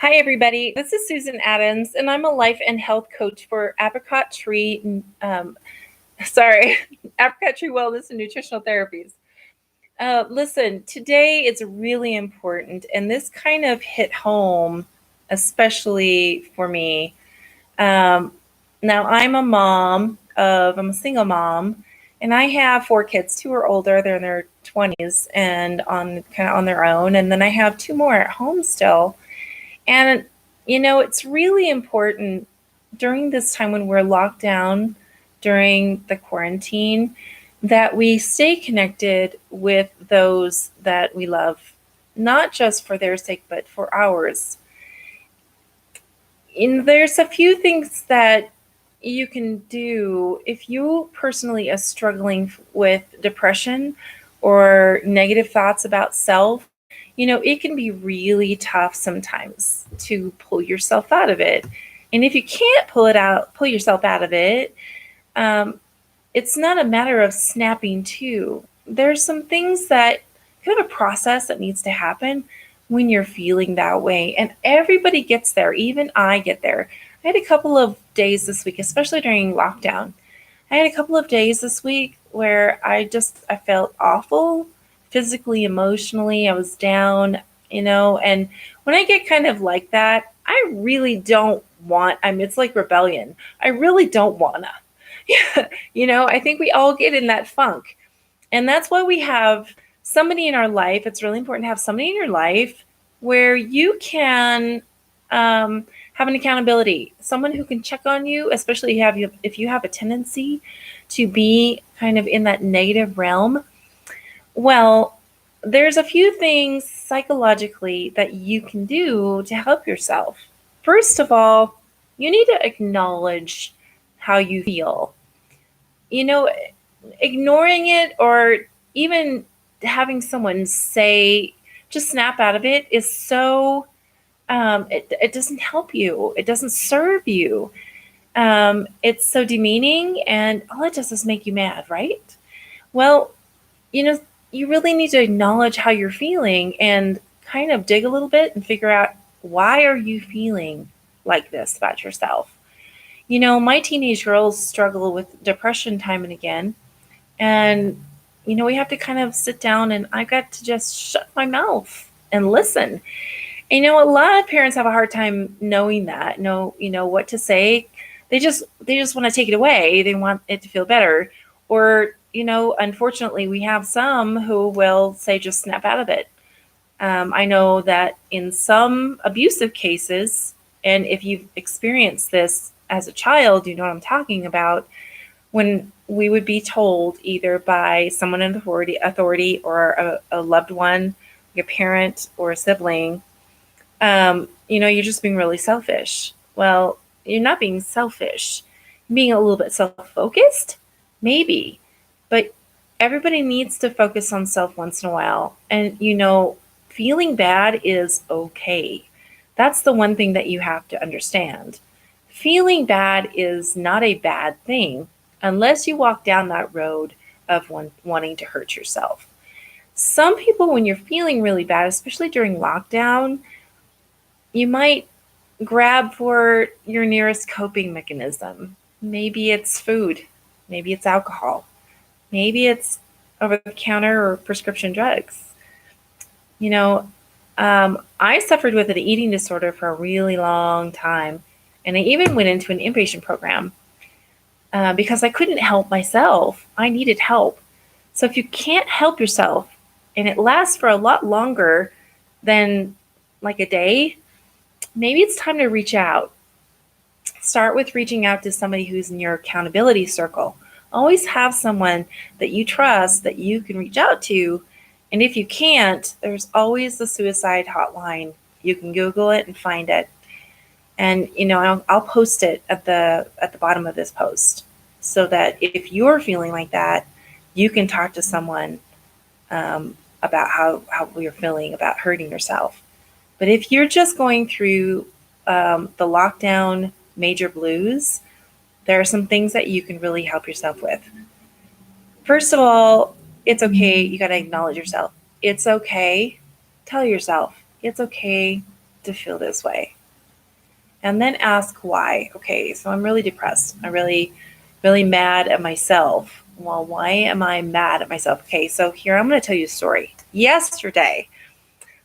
Hi, everybody. This is Susan Adams, and I'm a life and health coach for Apricot Tree, sorry, Apricot Tree Wellness and Nutritional Therapies. Listen, today is really important, and this kind of hit home, especially for me. Um, Now, I'm a single mom, and I have four kids. Two are older; they're in their 20s and on their own, and then I have two more at home still. And, it's really important during this time when we're locked down during the quarantine that we stay connected with those that we love, not just for their sake, but for ours. And there's a few things that you can do if you personally are struggling with depression or negative thoughts about self. It can be really tough sometimes to pull yourself out of it. And if you can't pull yourself out of it, um, it's not a matter of snapping to. There's some things that kind of a process that needs to happen when you're feeling that way. And everybody gets there, even I get there. I had a couple of days this week, especially during lockdown. I had a couple of days this week where I felt awful physically, emotionally. I was down, and when I get kind of like that, I really don't it's like rebellion. I really don't wanna. I think we all get in that funk. And that's why we have somebody in our life. It's really important to have somebody in your life where you can have an accountability, someone who can check on you, especially if you have a tendency to be kind of in that negative realm. Well, there's a few things psychologically that you can do to help yourself. First of all, you need to acknowledge how you feel. You know, Ignoring it or even having someone say, just snap out of it is so, it doesn't help you. It doesn't serve you. It's so demeaning and all it does is make you mad, right? Well, you know, you really need to acknowledge how you're feeling and kind of dig a little bit and figure out, why are you feeling like this about yourself? My teenage girls struggle with depression time and again. And, we have to kind of sit down and I got to just shut my mouth and listen. A lot of parents have a hard time knowing that, what to say. They just want to take it away. They want it to feel better. Or, unfortunately, we have some who will say, just snap out of it. I know that in some abusive cases, and if you've experienced this as a child, you know what I'm talking about, when we would be told either by someone in authority or a loved one, like a parent or a sibling, you're just being really selfish. Well, you're not being selfish. You're being a little bit self-focused, maybe, but everybody needs to focus on self once in a while. And, feeling bad is okay. That's the one thing that you have to understand. Feeling bad is not a bad thing unless you walk down that road of wanting to hurt yourself. Some people, when you're feeling really bad, especially during lockdown, you might grab for your nearest coping mechanism. Maybe it's food, maybe it's alcohol, maybe it's over the counter or prescription drugs. You know, I suffered with an eating disorder for a really long time, and I even went into an inpatient program because I couldn't help myself. I needed help. So if you can't help yourself and it lasts for a lot longer than like a day, maybe it's time to reach out. Start with reaching out to somebody who's in your accountability circle. Always have someone that you trust that you can reach out to. And if you can't, there's always the suicide hotline. You can Google it and find it. And I'll post it at the bottom of this post so that if you're feeling like that, you can talk to someone about how you're feeling about hurting yourself. But if you're just going through the lockdown major blues, there are some things that you can really help yourself with. First of all, it's okay. You got to acknowledge yourself. It's okay. Tell yourself it's okay to feel this way. And then ask why. Okay, so I'm really depressed. I'm really, really mad at myself. Well, why am I mad at myself? Okay, so here I'm going to tell you a story. Yesterday,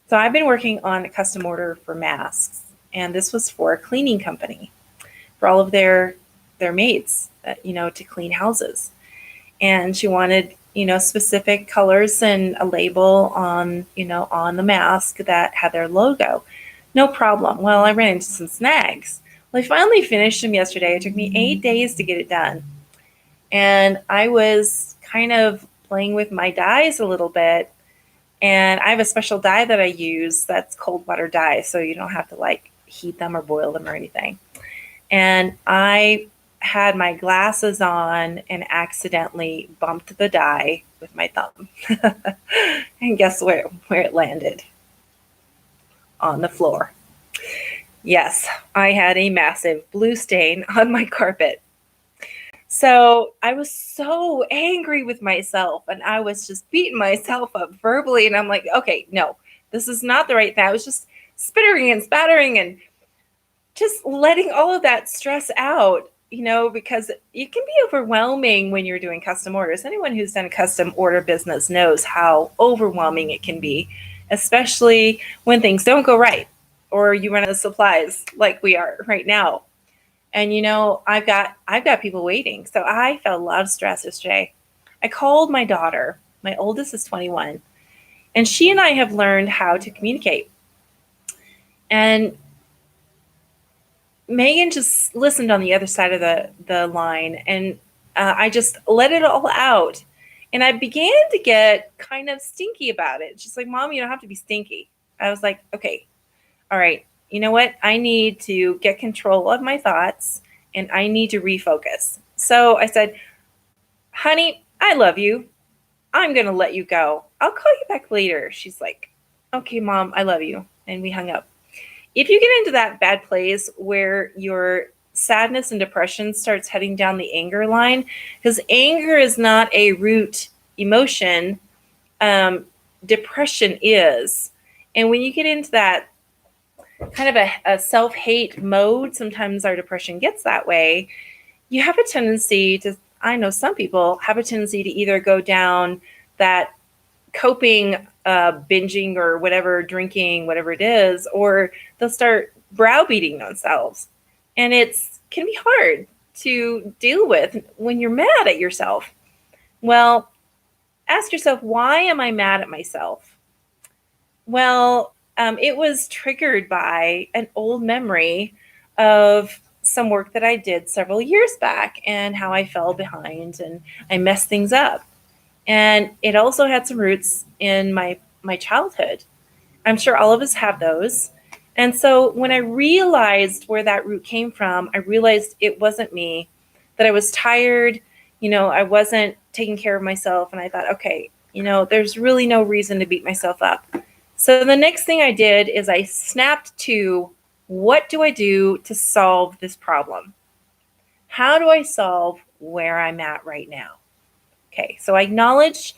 so I've been working on a custom order for masks, and this was for a cleaning company for all of their maids, to clean houses. And she wanted, specific colors and a label on the mask that had their logo. No problem. Well, I ran into some snags. Well, I finally finished them yesterday. It took me 8 days to get it done. And I was kind of playing with my dyes a little bit. And I have a special dye that I use that's cold water dye, so you don't have to like heat them or boil them or anything. And I had my glasses on and accidentally bumped the dye with my thumb. And guess where it landed? On the floor. Yes, I had a massive blue stain on my carpet. So I was so angry with myself, and I was just beating myself up verbally. And I'm like, okay, no, this is not the right thing. I was just spittering and spattering and just letting all of that stress out, because it can be overwhelming when you're doing custom orders. Anyone who's done custom order business knows how overwhelming it can be, especially when things don't go right or you run out of supplies like we are right now. And I've got people waiting. So I felt a lot of stress yesterday. I called my daughter. My oldest is 21, and she and I have learned how to communicate. And Megan just listened on the other side of the line, and I just let it all out. And I began to get kind of stinky about it. She's like, Mom, you don't have to be stinky. I was like, okay, all right. You know what? I need to get control of my thoughts, and I need to refocus. So I said, honey, I love you. I'm going to let you go. I'll call you back later. She's like, okay, Mom, I love you. And we hung up. If you get into that bad place where your sadness and depression starts heading down the anger line, because anger is not a root emotion, depression is. And when you get into that kind of a self-hate mode, sometimes our depression gets that way, you have a tendency to, I know some people have a tendency to either go down that coping, binging or whatever, drinking, whatever it is, or they'll start browbeating themselves. And can be hard to deal with when you're mad at yourself. Well, ask yourself, why am I mad at myself? Well, it was triggered by an old memory of some work that I did several years back and how I fell behind and I messed things up. And it also had some roots in my childhood. I'm sure all of us have those. And so when I realized where that root came from, I realized it wasn't me, that I was tired, I wasn't taking care of myself. And I thought, okay, there's really no reason to beat myself up. So the next thing I did is I snapped to, what do I do to solve this problem? How do I solve where I'm at right now? Okay, so I acknowledged,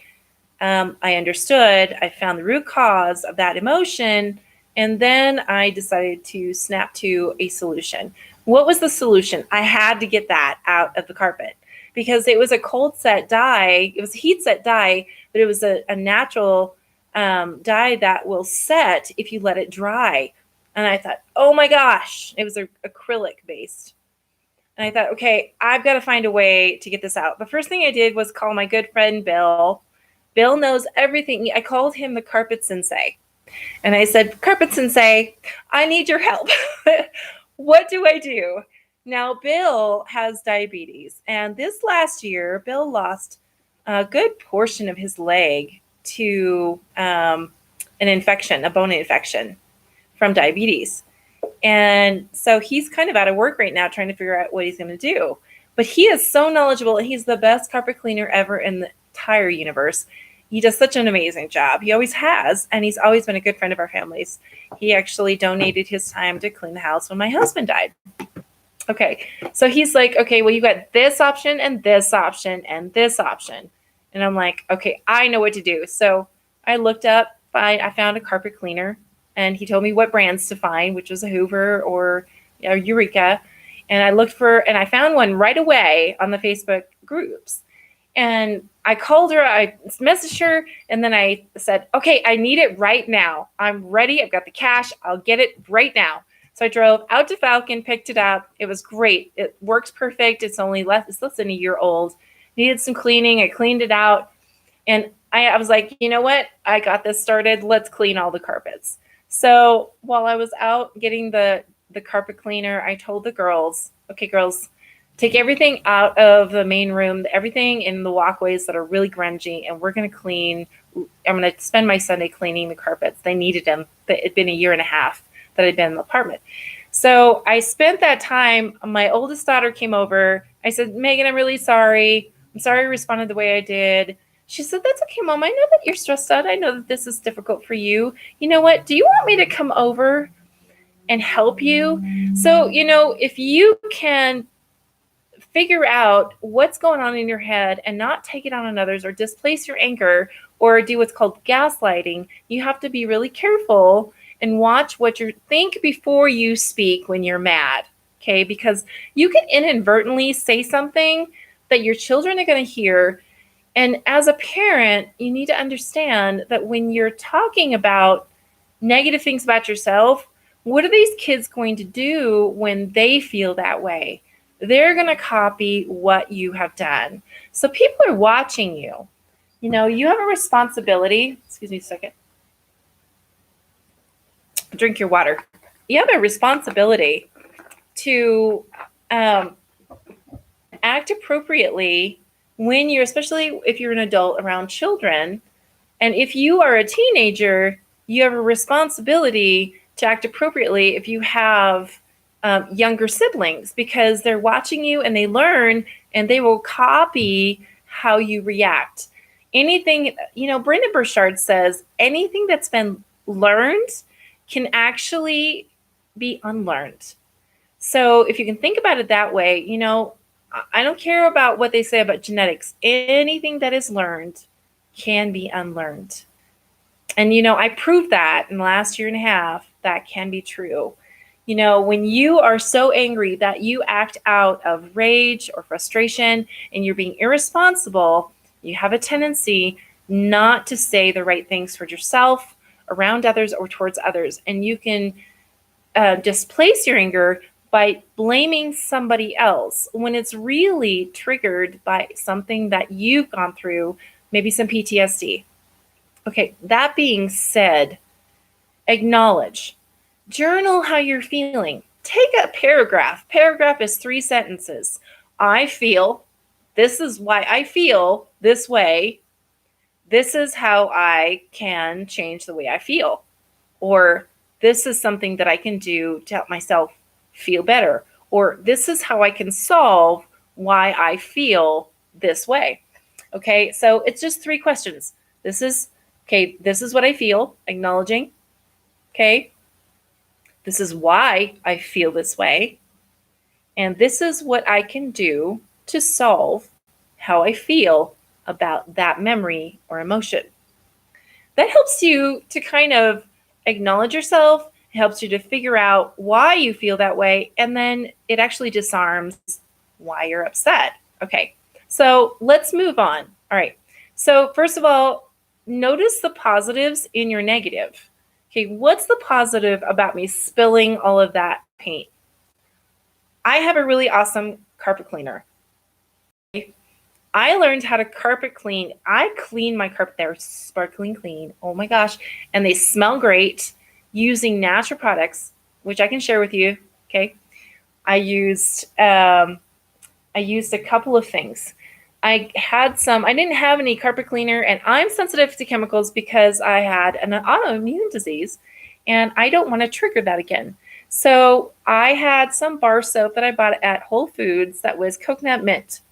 I understood, I found the root cause of that emotion, and then I decided to snap to a solution. What was the solution? I had to get that out of the carpet because it was a cold set dye. It was a heat set dye, but it was a natural dye that will set if you let it dry. And I thought, oh my gosh, it was acrylic based. And I thought, okay, I've got to find a way to get this out. The first thing I did was call my good friend, Bill. Bill knows everything. I called him the carpet sensei. And I said, carpet sensei, I need your help. What do I do? Now, Bill has diabetes. And this last year, Bill lost a good portion of his leg to an infection, a bone infection from diabetes. And so he's kind of out of work right now trying to figure out what he's going to do. But he is so knowledgeable. He's the best carpet cleaner ever in the entire universe. He does such an amazing job. He always has. And he's always been a good friend of our family's. He actually donated his time to clean the house when my husband died. Okay. So he's like, okay, well, you got this option and this option and this option. And I'm like, okay, I know what to do. So I looked up, I found a carpet cleaner. and he told me what brands to find, which was a Hoover or Eureka. And I found one right away on the Facebook groups. And I called her, I messaged her, and then I said, okay, I need it right now. I'm ready. I've got the cash. I'll get it right now. So I drove out to Falcon, picked it up. It was great. It works perfect. It's less than a year old. Needed some cleaning. I cleaned it out. And I was like, you know what? I got this started. Let's clean all the carpets. So while I was out getting the carpet cleaner, I told the girls, okay, girls, take everything out of the main room, everything in the walkways that are really grungy, and we're going to clean. I'm going to spend my Sunday cleaning the carpets. They needed them. It had been a year and a half that I'd been in the apartment. So I spent that time. My oldest daughter came over. I said, Megan, I'm really sorry. I'm sorry I responded the way I did. She said, that's okay, Mom. I know that you're stressed out. I know that this is difficult for you. You know what? Do you want me to come over and help you? So, if you can figure out what's going on in your head and not take it on others or displace your anger or do what's called gaslighting, you have to be really careful and watch what you think before you speak when you're mad, okay? Because you can inadvertently say something that your children are going to hear. And as a parent, you need to understand that when you're talking about negative things about yourself, what are these kids going to do when they feel that way? They're going to copy what you have done. So people are watching you. You have a responsibility. Excuse me a second. Drink your water. You have a responsibility to act appropriately when especially if you're an adult around children. And if you are a teenager, you have a responsibility to act appropriately if you have younger siblings, because they're watching you and they learn and they will copy how you react. Anything, Brendon Burchard says anything that's been learned can actually be unlearned. So if you can think about it that way, I don't care about what they say about genetics. Anything that is learned can be unlearned. And, I proved that in the last year and a half, that can be true. When you are so angry that you act out of rage or frustration and you're being irresponsible, you have a tendency not to say the right things for yourself, around others, or towards others. And you can displace your anger by blaming somebody else when it's really triggered by something that you've gone through, maybe some PTSD. Okay, that being said, acknowledge. Journal how you're feeling. Take a paragraph. Paragraph is 3 sentences. I feel, this is why I feel this way. This is how I can change the way I feel. Or this is something that I can do to help myself feel better. Or this is how I can solve why I feel this way. Okay, so it's just 3 questions. This is what I feel, acknowledging. Okay, this is why I feel this way. And this is what I can do to solve how I feel about that memory or emotion. That helps you to kind of acknowledge yourself. It helps you to figure out why you feel that way. And then it actually disarms why you're upset. Okay, so let's move on. All right. So first of all, notice the positives in your negative. Okay, what's the positive about me spilling all of that paint? I have a really awesome carpet cleaner. I learned how to carpet clean. I clean my carpet. They're sparkling clean. Oh my gosh. And they smell great using natural products, which I can share with you. Okay. I used a couple of things. I didn't have any carpet cleaner, and I'm sensitive to chemicals because I had an autoimmune disease and I don't want to trigger that again. So I had some bar soap that I bought at Whole Foods that was coconut mint,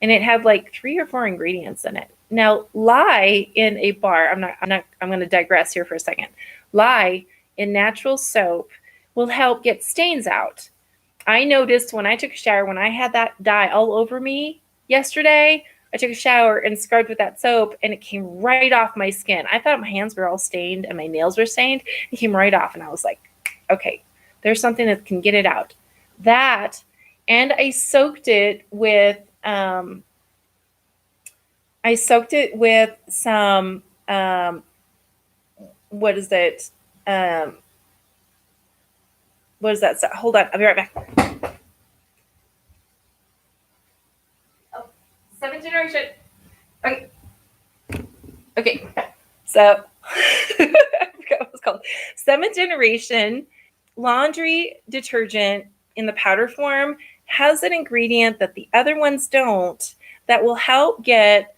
and it had like 3 or 4 ingredients in it. Now, lye in a bar, I'm going to digress here for a second. Lye in natural soap will help get stains out. I noticed when I took a shower, when I had that dye all over me yesterday, I took a shower and scrubbed with that soap, and it came right off my skin. I thought my hands were all stained and my nails were stained. It came right off, and I was like, okay, there's something that can get it out. That, and I soaked it with some what is it? What is that? Hold on, I'll be right back. Oh, seventh generation. Okay. Okay. So I forgot what it was called. Seventh generation laundry detergent in the powder form has an ingredient that the other ones don't that will help get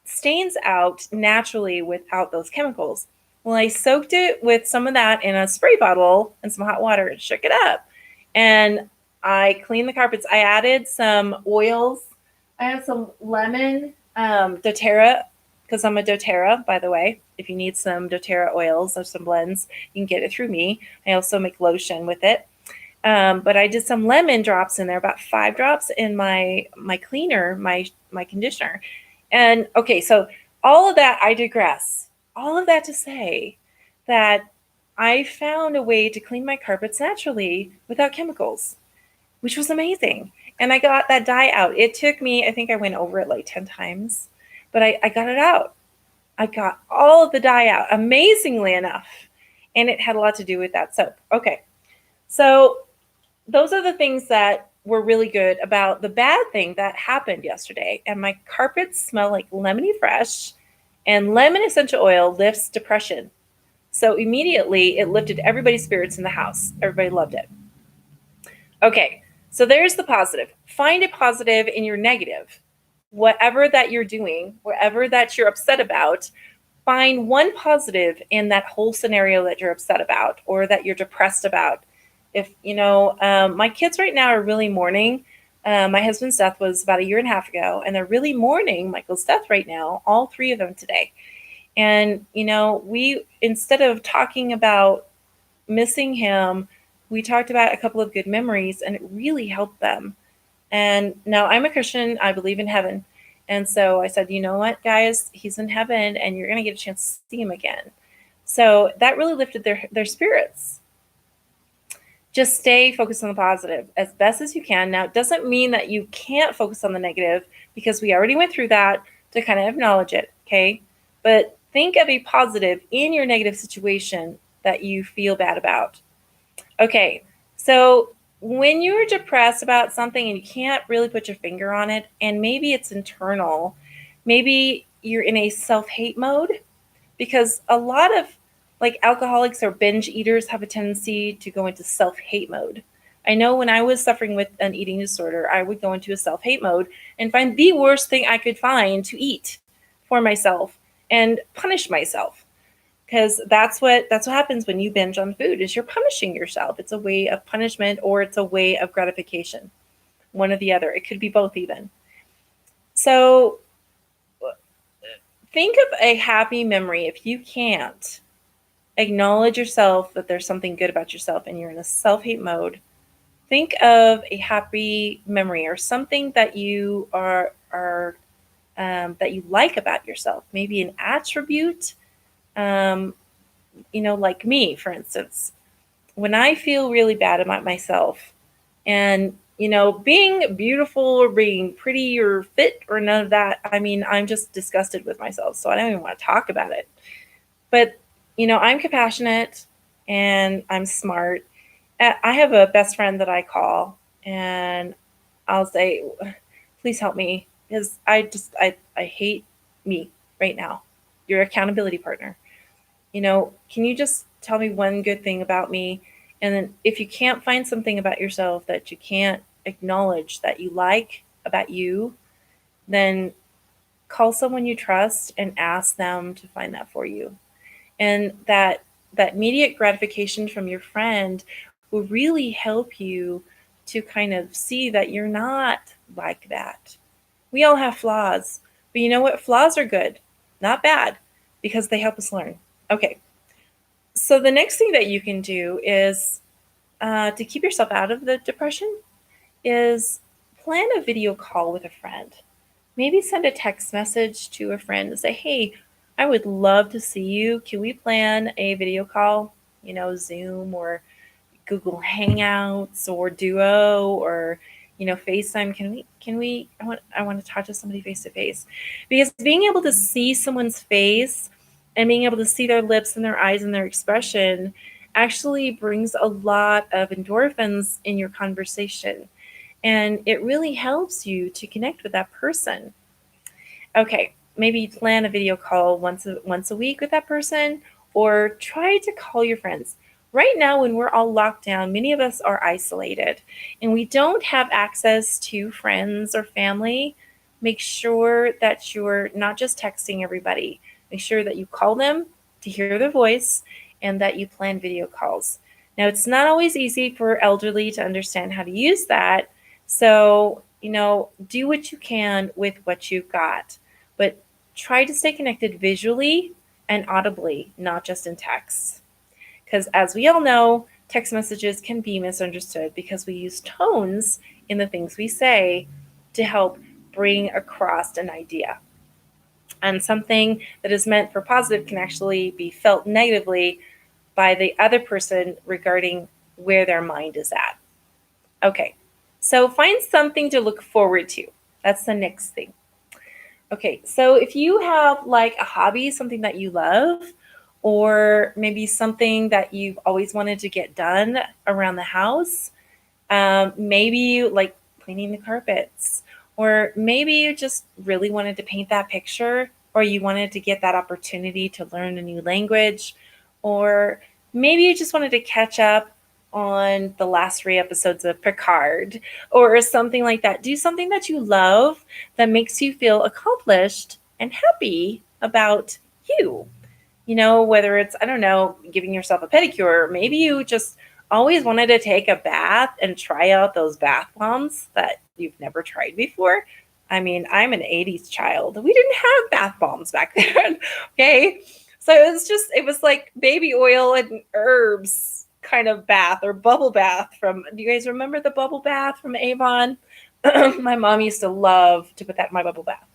stains out naturally without those chemicals. Well, I soaked it with some of that in a spray bottle and some hot water and shook it up. And I cleaned the carpets. I added some oils. I have some lemon doTERRA, because I'm a doTERRA, by the way. If you need some doTERRA oils or some blends, you can get it through me. I also make lotion with it. But I did some lemon drops in there, about 5 drops in my cleaner, my conditioner. And okay, so all of that, I digress. All of that to say that I found a way to clean my carpets naturally without chemicals, which was amazing. And I got that dye out. It took me, I think I went over it like 10 times, but I got it out. I got all of the dye out, amazingly enough. And it had a lot to do with that soap. Okay, so those are the things that were really good. About the bad thing that happened yesterday, and my carpets smell like lemony fresh, and lemon essential oil lifts depression. So immediately it lifted everybody's spirits in the house. Everybody loved it. Okay, so there's the positive. Find a positive in your negative. Whatever that you're doing, whatever that you're upset about, find one positive in that whole scenario that you're upset about or that you're depressed about. If my kids right now are really mourning. My husband's death was about 1.5 years ago, and they're really mourning Michael's death right now, all 3 of them today. And we, instead of talking about missing him, we talked about a couple of good memories, and it really helped them. And now I'm a Christian. I believe in heaven. And so I said, you know what, guys, he's in heaven and you're going to get a chance to see him again. So that really lifted their spirits. Just stay focused on the positive as best as you can. Now, it doesn't mean that you can't focus on the negative, because we already went through that to kind of acknowledge it, okay? But think of a positive in your negative situation that you feel bad about. Okay, so when you're depressed about something and you can't really put your finger on it, and maybe it's internal, maybe you're in a self-hate mode, because a lot of like alcoholics or binge eaters have a tendency to go into self-hate mode. I know when I was suffering with an eating disorder, I would go into a self-hate mode and find the worst thing I could find to eat for myself and punish myself. Because that's what happens when you binge on food, is you're punishing yourself. It's a way of punishment, or it's a way of gratification. One or the other. It could be both even. So think of a happy memory. If you can't, acknowledge yourself that there's something good about yourself and you're in a self-hate mode. Think of a happy memory or something that you that you like about yourself. Maybe an attribute. Like me, for instance, when I feel really bad about myself, and being beautiful or being pretty or fit or none of that, I mean, I'm just disgusted with myself, so I don't even want to talk about it. But I'm compassionate and I'm smart. I have a best friend that I call and I'll say, please help me, because I hate me right now. Your accountability partner. Can you just tell me one good thing about me? And then if you can't find something about yourself that you can't acknowledge that you like about you, then call someone you trust and ask them to find that for you. And that immediate gratification from your friend will really help you to kind of see that you're not like that. We all have flaws, but you know what? Flaws are good, not bad, because they help us learn. Okay, so the next thing that you can do is to keep yourself out of the depression is plan a video call with a friend. maybe send a text message to a friend and say, hey, I would love to see you. Can we plan a video call? Zoom or Google Hangouts or Duo or FaceTime. Can we I want to talk to somebody face to face. Because being able to see someone's face and being able to see their lips and their eyes and their expression actually brings a lot of endorphins in your conversation. And it really helps you to connect with that person. Okay, maybe plan a video call once a week with that person, or try to call your friends. Right now, when we're all locked down, many of us are isolated and we don't have access to friends or family. Make sure that you're not just texting everybody. Make sure that you call them to hear their voice and that you plan video calls. Now, it's not always easy for elderly to understand how to use that. So, do what you can with what you've got, but try to stay connected visually and audibly, not just in text. Because as we all know, text messages can be misunderstood because we use tones in the things we say to help bring across an idea. And something that is meant for positive can actually be felt negatively by the other person regarding where their mind is at. Okay, so find something to look forward to. That's the next thing. Okay, so if you have like a hobby, something that you love, or maybe something that you've always wanted to get done around the house, maybe you like cleaning the carpets, or maybe you just really wanted to paint that picture, or you wanted to get that opportunity to learn a new language, or maybe you just wanted to catch up on the last 3 episodes of Picard, or something like that. Do something that you love that makes you feel accomplished and happy about you. Whether it's, I don't know, giving yourself a pedicure, or maybe you just always wanted to take a bath and try out those bath bombs that you've never tried before. I mean, I'm an 80s child. We didn't have bath bombs back then. Okay. So it was like baby oil and herbs kind of bath or bubble bath from, do you guys remember the bubble bath from Avon? My mom used to love to put that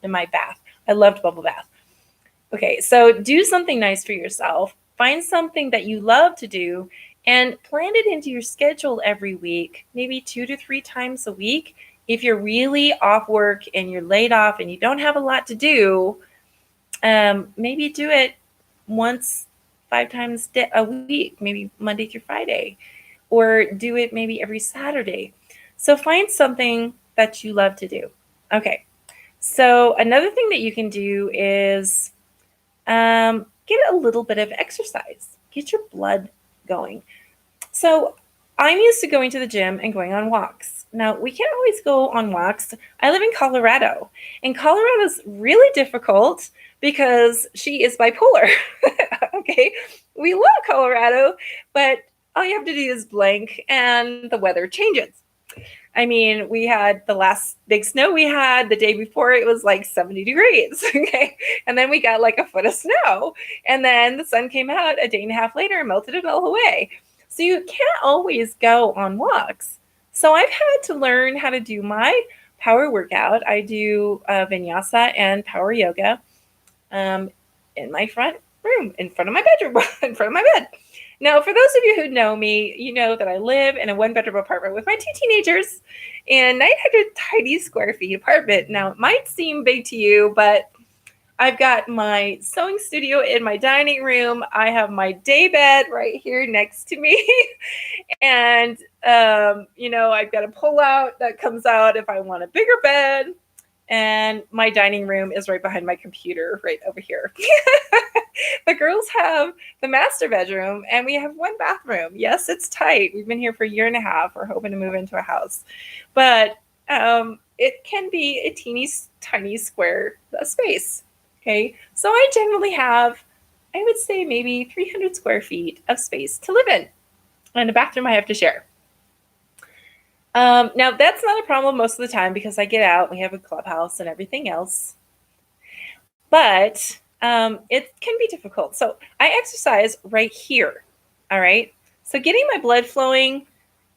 in my bath. I loved bubble bath. Okay, so do something nice for yourself. Find something that you love to do and plan it into your schedule every week, maybe 2 to 3 times a week. If you're really off work and you're laid off and you don't have a lot to do, maybe do it once, 5 times a week, maybe Monday through Friday, or do it maybe every Saturday. So find something that you love to do. Okay, so another thing that you can do is get a little bit of exercise, get your blood going. So I'm used to going to the gym and going on walks. Now, we can't always go on walks. I live in Colorado, and Colorado is really difficult because she is bipolar. Okay, we love Colorado, but all you have to do is blink and the weather changes. I mean, we had the last big snow we had the day before, it was like 70 degrees. Okay. And then we got like a foot of snow. And then the sun came out a day and a half later and melted it all away. So you can't always go on walks. So I've had to learn how to do my power workout. I do vinyasa and power yoga in my front room, in front of my bedroom, in front of my bed. Now, for those of you who know me, you know that I live in a 1-bedroom apartment with my 2 teenagers and 900 tiny square feet apartment. Now, it might seem big to you, but I've got my sewing studio in my dining room. I have my day bed right here next to me. And, I've got a pull out that comes out if I want a bigger bed. And my dining room is right behind my computer right over here. The girls have the master bedroom and we have 1 bathroom. Yes, it's tight. We've been here for a year and a half. We're hoping to move into a house. But it can be a teeny tiny square space. Okay. So I generally have, I would say, maybe 300 square feet of space to live in, and a bathroom I have to share. Now, that's not a problem most of the time because I get out, we have a clubhouse and everything else. But it can be difficult. So I exercise right here. All right. So getting my blood flowing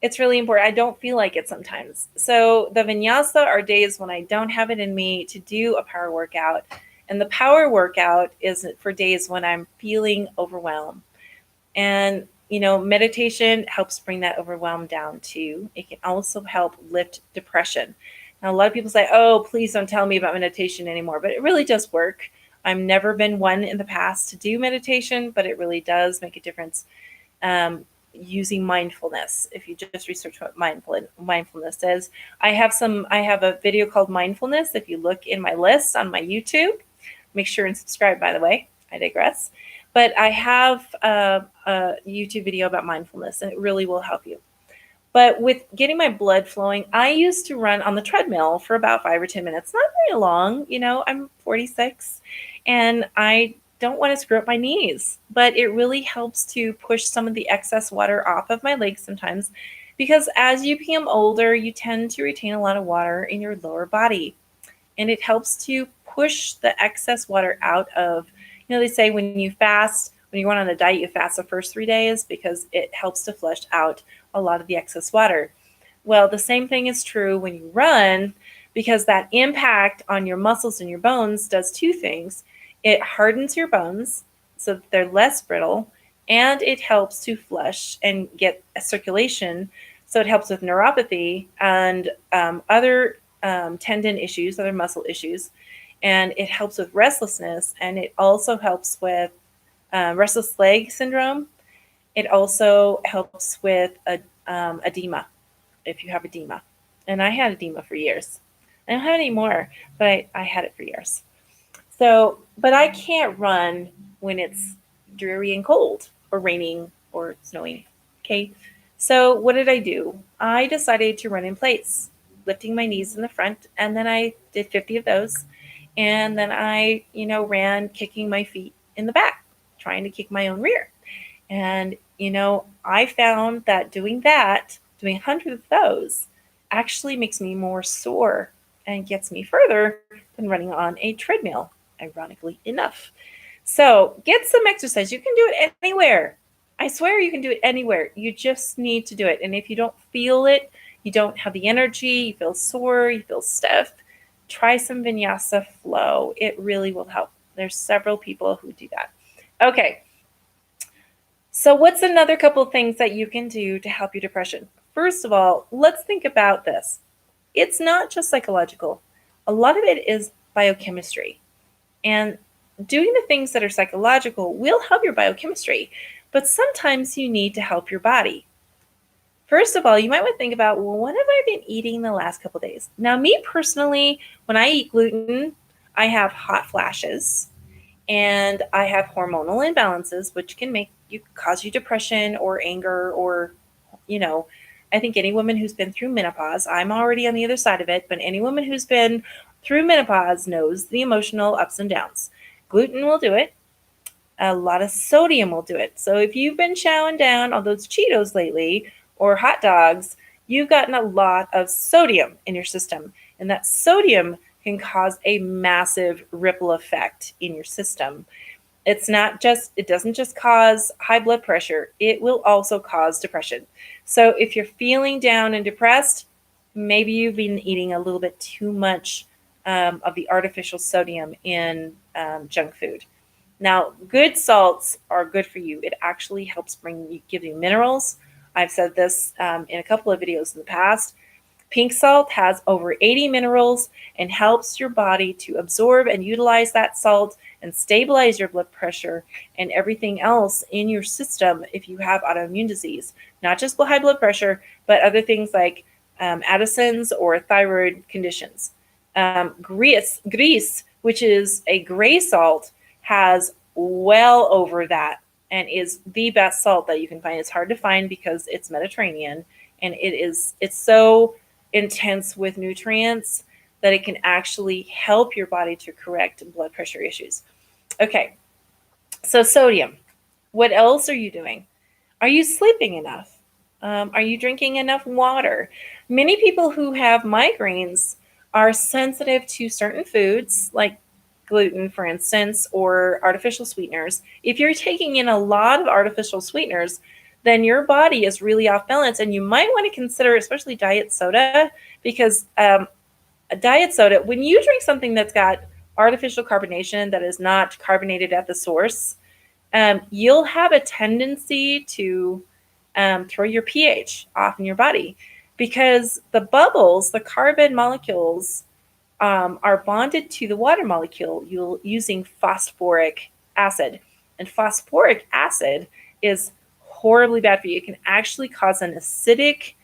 It's really important. I don't feel like it sometimes. So the vinyasa are days when I don't have it in me to do a power workout. And the power workout is for days when I'm feeling overwhelmed. And, meditation helps bring that overwhelm down too. It can also help lift depression. Now, a lot of people say, oh, please don't tell me about meditation anymore, but it really does work. I've never been one in the past to do meditation, but it really does make a difference. Using mindfulness. If you just research what mindfulness is, I have a video called Mindfulness. If you look in my list on my YouTube, make sure and subscribe, by the way. I digress. But I have a YouTube video about mindfulness, and it really will help you. But with getting my blood flowing, I used to run on the treadmill for about 5 or 10 minutes. Not very long, I'm 46, and I don't want to screw up my knees, but it really helps to push some of the excess water off of my legs sometimes, because as you become older, you tend to retain a lot of water in your lower body, and it helps to push the excess water out of, they say when you fast, when you run on a diet, you fast the first 3 days because it helps to flush out a lot of the excess water. Well, the same thing is true when you run, because that impact on your muscles and your bones does two things. It hardens your bones so that they're less brittle, and it helps to flush and get a circulation. So it helps with neuropathy and other tendon issues, other muscle issues, and it helps with restlessness, and it also helps with restless leg syndrome. It also helps with edema, if you have edema. And I had edema for years. I don't have it anymore, but I had it for years. So, but I can't run when it's dreary and cold or raining or snowing. Okay. So what did I do? I decided to run in place, lifting my knees in the front. And then I did 50 of those. And then I, ran kicking my feet in the back, trying to kick my own rear. And, I found that doing 100 of those actually makes me more sore and gets me further than running on a treadmill, ironically enough. So get some exercise. You can do it anywhere. I swear you can do it anywhere. You just need to do it. And if you don't feel it, you don't have the energy, you feel sore, you feel stiff, try some vinyasa flow. It really will help. There's several people who do that. Okay. So what's another couple things that you can do to help your depression? First of all, let's think about this. It's not just psychological. A lot of it is biochemistry. And doing the things that are psychological will help your biochemistry, but sometimes you need to help your body. First of all, you might want to think about, well, what have I been eating the last couple of days? Now, me personally, when I eat gluten, I have hot flashes and I have hormonal imbalances, which can cause you depression or anger or, I think any woman who's been through menopause, I'm already on the other side of it, but any woman who's been through menopause knows the emotional ups and downs. Gluten will do it. A lot of sodium will do it. So if you've been chowing down on those Cheetos lately or hot dogs, you've gotten a lot of sodium in your system. And that sodium can cause a massive ripple effect in your system. It doesn't just cause high blood pressure, it will also cause depression. So if you're feeling down and depressed, maybe you've been eating a little bit too much of the artificial sodium in junk food. Now, good salts are good for you. It actually helps give you minerals. I've said this in a couple of videos in the past. Pink salt has over 80 minerals and helps your body to absorb and utilize that salt and stabilize your blood pressure and everything else in your system if you have autoimmune disease. Not just high blood pressure, but other things like Addison's or thyroid conditions. Grease, which is a gray salt, has well over that and is the best salt that you can find. It's hard to find because it's Mediterranean, and it's so intense with nutrients that it can actually help your body to correct blood pressure issues. Okay, so sodium. What else are you doing? Are you sleeping enough? Are you drinking enough water? Many people who have migraines are sensitive to certain foods like gluten, for instance, or artificial sweeteners. If you're taking in a lot of artificial sweeteners, then your body is really off balance. And you might want to consider, especially diet soda, because a diet soda, when you drink something that's got artificial carbonation that is not carbonated at the source, you'll have a tendency to throw your pH off in your body, because the bubbles, the carbon molecules, are bonded to the water molecule using phosphoric acid. And phosphoric acid is horribly bad for you. It can actually cause an acidic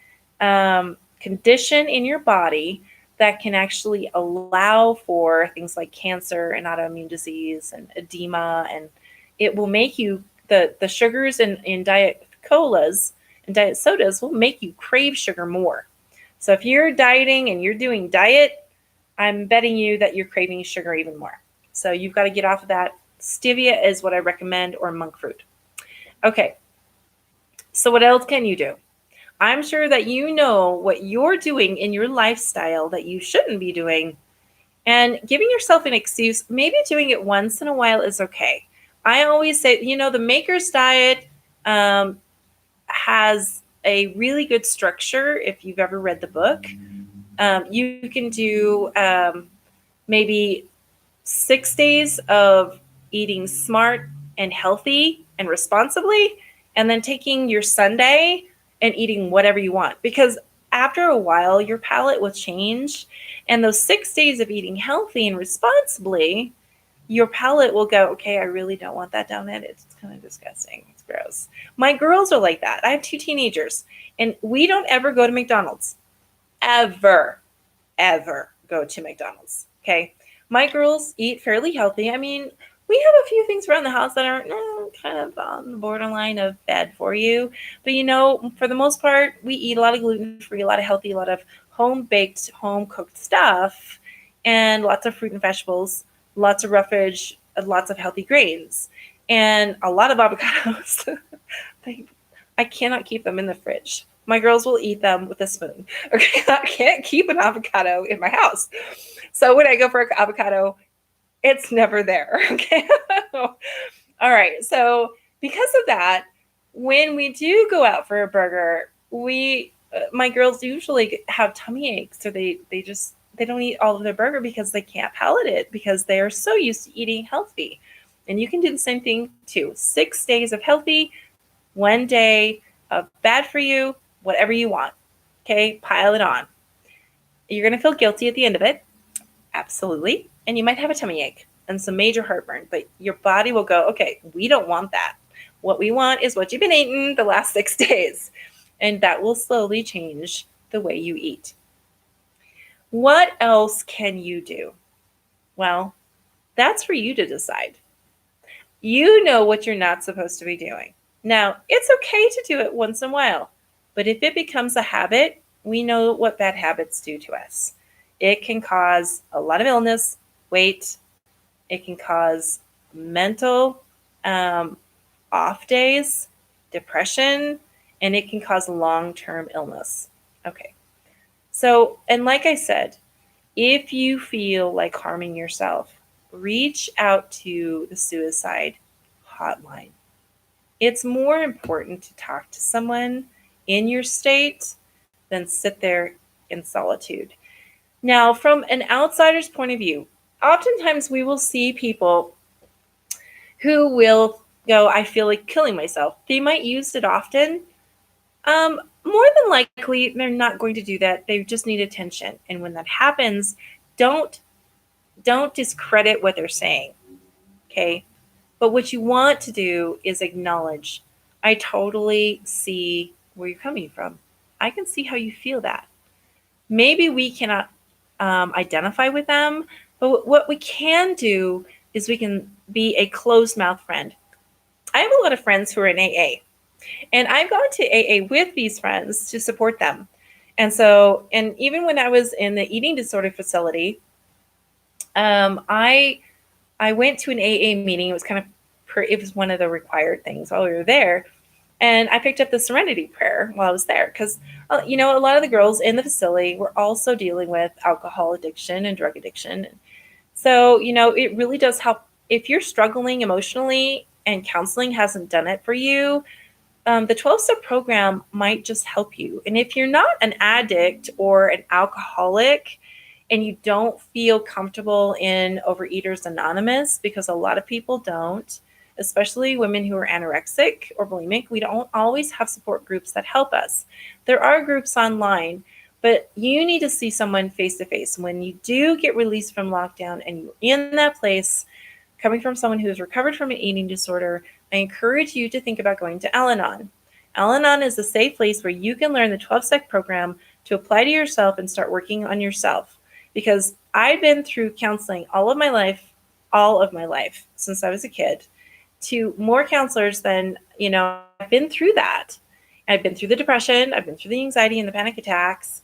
condition in your body that can actually allow for things like cancer and autoimmune disease and edema. And it will make you, the sugars in diet colas and diet sodas will make you crave sugar more. So if you're dieting and you're doing diet, I'm betting you that you're craving sugar even more. So you've got to get off of that. Stevia is what I recommend, or monk fruit. Okay, so what else can you do? I'm sure that you know what you're doing in your lifestyle that you shouldn't be doing, and giving yourself an excuse, maybe doing it once in a while is okay. I always say, the Maker's Diet has a really good structure if you've ever read the book. You can do maybe 6 days of eating smart and healthy and responsibly, and then taking your Sunday and eating whatever you want. Because after a while, your palate will change. And those 6 days of eating healthy and responsibly, your palate will go, okay, I really don't want that down it. It's kind of disgusting. It's gross. My girls are like that. I have 2 teenagers, and we don't ever go to McDonald's. Ever go to McDonald's. Okay. My girls eat fairly healthy. I mean, we have a few things around the house that are kind of on the borderline of bad for you. But, for the most part, we eat a lot of gluten-free, a lot of healthy, a lot of home-baked, home-cooked stuff, and lots of fruit and vegetables, lots of roughage, lots of healthy grains, and a lot of avocados. I cannot keep them in the fridge. My girls will eat them with a spoon. Okay, I can't keep an avocado in my house. So when I go for an avocado, it's never there. Okay. All right. So because of that, when we do go out for a burger, my girls usually have tummy aches, or they don't eat all of their burger because they can't palate it, because they are so used to eating healthy. And you can do the same thing too. 6 days of healthy, 1 day of bad for you, whatever you want. Okay, pile it on. You're going to feel guilty at the end of it. Absolutely. And you might have a tummy ache and some major heartburn, but your body will go, okay, we don't want that. What we want is what you've been eating the last 6 days. And that will slowly change the way you eat. What else can you do? Well, that's for you to decide. You know what you're not supposed to be doing. Now, it's okay to do it once in a while, but if it becomes a habit, we know what bad habits do to us. It can cause a lot of illness, weight. It can cause mental off days, depression, and it can cause long-term illness. Okay. So, and like I said, if you feel like harming yourself, reach out to the suicide hotline. It's more important to talk to someone in your state than sit there in solitude. Now, from an outsider's point of view, oftentimes we will see people who will go, I feel like killing myself. They might use it often. More than likely, they're not going to do that. They just need attention. And when that happens, don't discredit what they're saying. Okay? But what you want to do is acknowledge, I totally see where you're coming from. I can see how you feel that. Maybe we cannot identify with them, but what we can do is we can be a closed mouth friend. I have a lot of friends who are in AA, and I've gone to AA with these friends to support them. And even when I was in the eating disorder facility, I went to an AA meeting. It was it was one of the required things while we were there. And I picked up the Serenity Prayer while I was there because, a lot of the girls in the facility were also dealing with alcohol addiction and drug addiction. So, it really does help. If you're struggling emotionally and counseling hasn't done it for you, the 12-step program might just help you. And if you're not an addict or an alcoholic and you don't feel comfortable in Overeaters Anonymous, because a lot of people don't, especially women who are anorexic or bulimic, we don't always have support groups that help us. There are groups online, but you need to see someone face to face. When you do get released from lockdown and you're in that place, coming from someone who has recovered from an eating disorder, I encourage you to think about going to Al-Anon. Al-Anon is a safe place where you can learn the 12-step program to apply to yourself and start working on yourself. Because I've been through counseling all of my life, since I was a kid, to more counselors than, I've been through that. I've been through the depression, I've been through the anxiety and the panic attacks,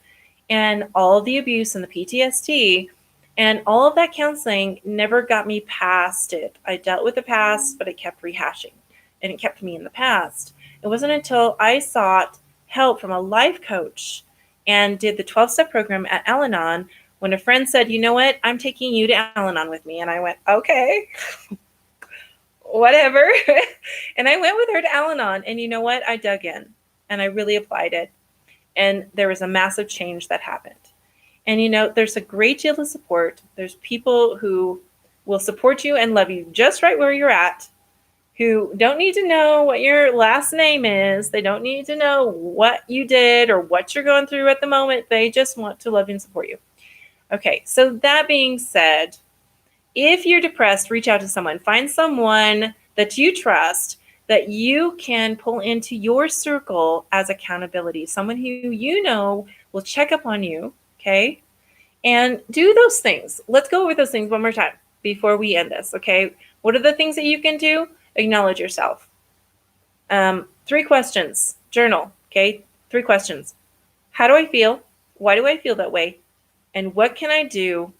and all of the abuse and the PTSD. And all of that counseling never got me past it. I dealt with the past, but it kept rehashing, and it kept me in the past. It wasn't until I sought help from a life coach and did the 12-step program at Al-Anon when a friend said, you know what, I'm taking you to Al-Anon with me. And I went, okay, whatever. And I went with her to Al-Anon, and you know what, I dug in and I really applied it. And there was a massive change that happened. And, there's a great deal of support. There's people who will support you and love you just right where you're at, who don't need to know what your last name is. They don't need to know what you did or what you're going through at the moment. They just want to love you and support you. Okay, so that being said, if you're depressed, reach out to someone. Find someone that you trust, that you can pull into your circle as accountability. Someone who will check up on you. Okay, and do those things. Let's go over those things one more time before we end this. Okay, what are the things that you can do? Acknowledge yourself. 3 questions. Journal. Okay, 3 questions. How do I feel? Why do I feel that way? And what can I do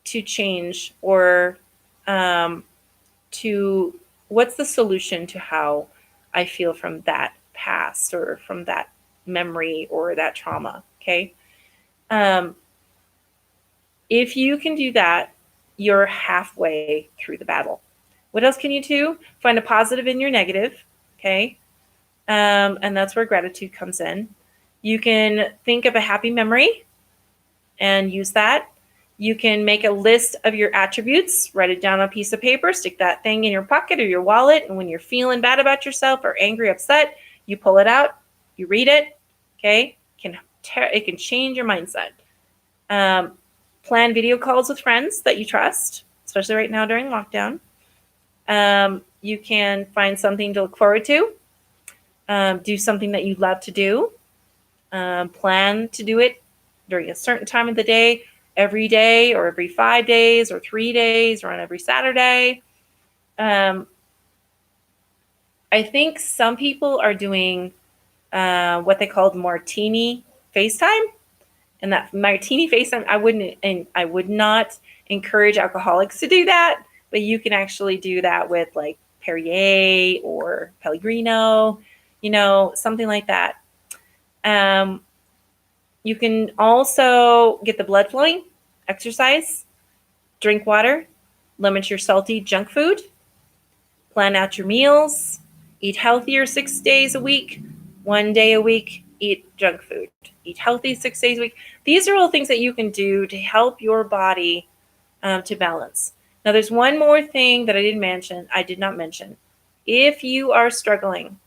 to change, or what's the solution to how I feel from that past or from that memory or that trauma? Okay. If you can do that, you're halfway through the battle. What else can you do? Find a positive in your negative. Okay. And that's where gratitude comes in. You can think of a happy memory and use that. You can make a list of your attributes, write it down on a piece of paper, stick that thing in your pocket or your wallet. And when you're feeling bad about yourself or angry, upset, you pull it out, you read it. Okay. It can change your mindset. Plan video calls with friends that you trust, especially right now during lockdown. You can find something to look forward to. Do something that you love to do. Plan to do it during a certain time of the day, every day or every 5 days or 3 days or on every Saturday. I think some people are doing what they call martini FaceTime. And that martini FaceTime, I would not encourage alcoholics to do that, but you can actually do that with like Perrier or Pellegrino, something like that. You can also get the blood flowing, exercise, drink water, limit your salty junk food, plan out your meals, eat healthier 6 days a week, 1 day a week, eat junk food, eat healthy 6 days a week. These are all things that you can do to help your body to balance. Now, there's one more thing that I did not mention. If you are struggling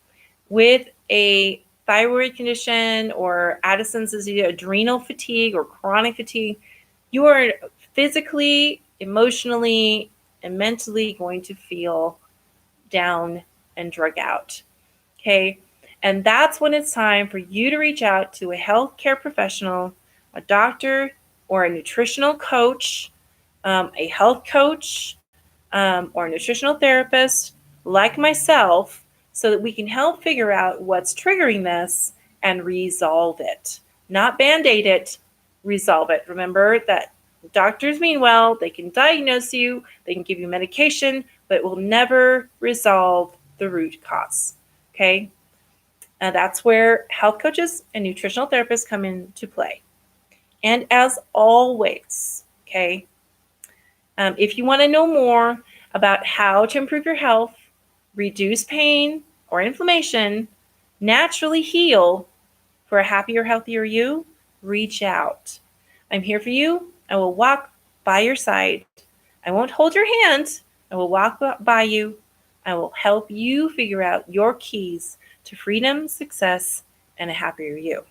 with a thyroid condition or Addison's disease, adrenal fatigue or chronic fatigue, you are physically, emotionally, and mentally going to feel down and drug out. Okay. And that's when it's time for you to reach out to a healthcare professional, a doctor, or a nutritional coach, a health coach, or a nutritional therapist like myself, so that we can help figure out what's triggering this and resolve it. Not Band-Aid it, resolve it. Remember that doctors mean well, they can diagnose you, they can give you medication, but it will never resolve the root cause. Okay? And that's where health coaches and nutritional therapists come into play. And as always, okay, if you want to know more about how to improve your health, reduce pain or inflammation, naturally heal for a happier, healthier you, reach out. I'm here for you. I will walk by your side. I won't hold your hand. I will walk by you. I will help you figure out your keys to freedom, success, and a happier you.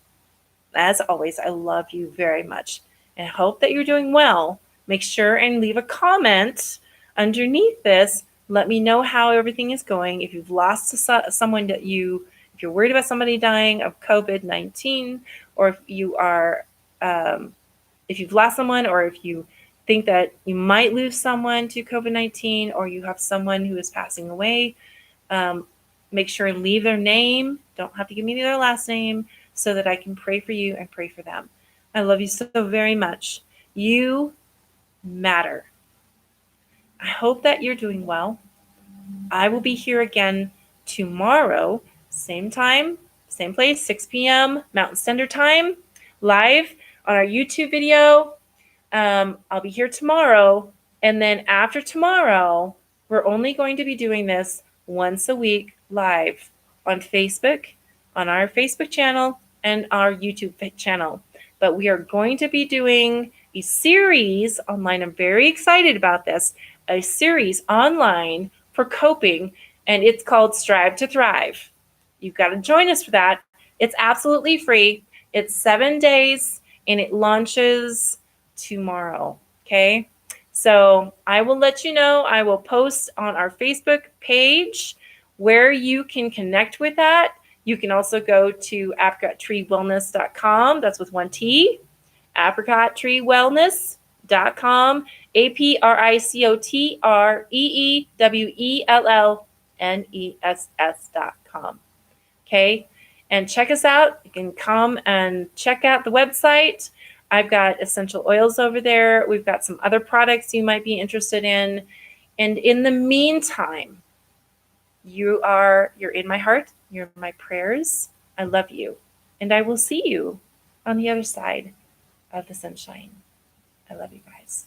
As always, I love you very much and hope that you're doing well. Make sure and leave a comment underneath this. Let me know how everything is going. If you've lost someone that if you're worried about somebody dying of COVID-19, or if you are, if you've lost someone, or if you think that you might lose someone to COVID-19, or you have someone who is passing away, make sure and leave their name. Don't have to give me their last name, so that I can pray for you and pray for them. I love you so very much. You matter. I hope that you're doing well. I will be here again tomorrow, same time, same place, 6 p.m. Mountain Standard Time, live on our YouTube video. I'll be here tomorrow. And then after tomorrow, we're only going to be doing this once a week live on Facebook, on our Facebook channel, and our YouTube channel. But we are going to be doing a series online. I'm very excited about this. A series online for coping, and it's called Strive to Thrive. You've got to join us for that. It's absolutely free. It's 7 days, and it launches tomorrow. Okay. So I will let you know. I will post on our Facebook page where you can connect with that. You can also go to apricottreewellness.com. That's with one T. apricottreewellness.com. apricottreewellness.com. Okay. And check us out. You can come and check out the website. I've got essential oils over there. We've got some other products you might be interested in. And in the meantime, you're in my heart. You're in my prayers. I love you. And I will see you on the other side of the sunshine. I love you guys.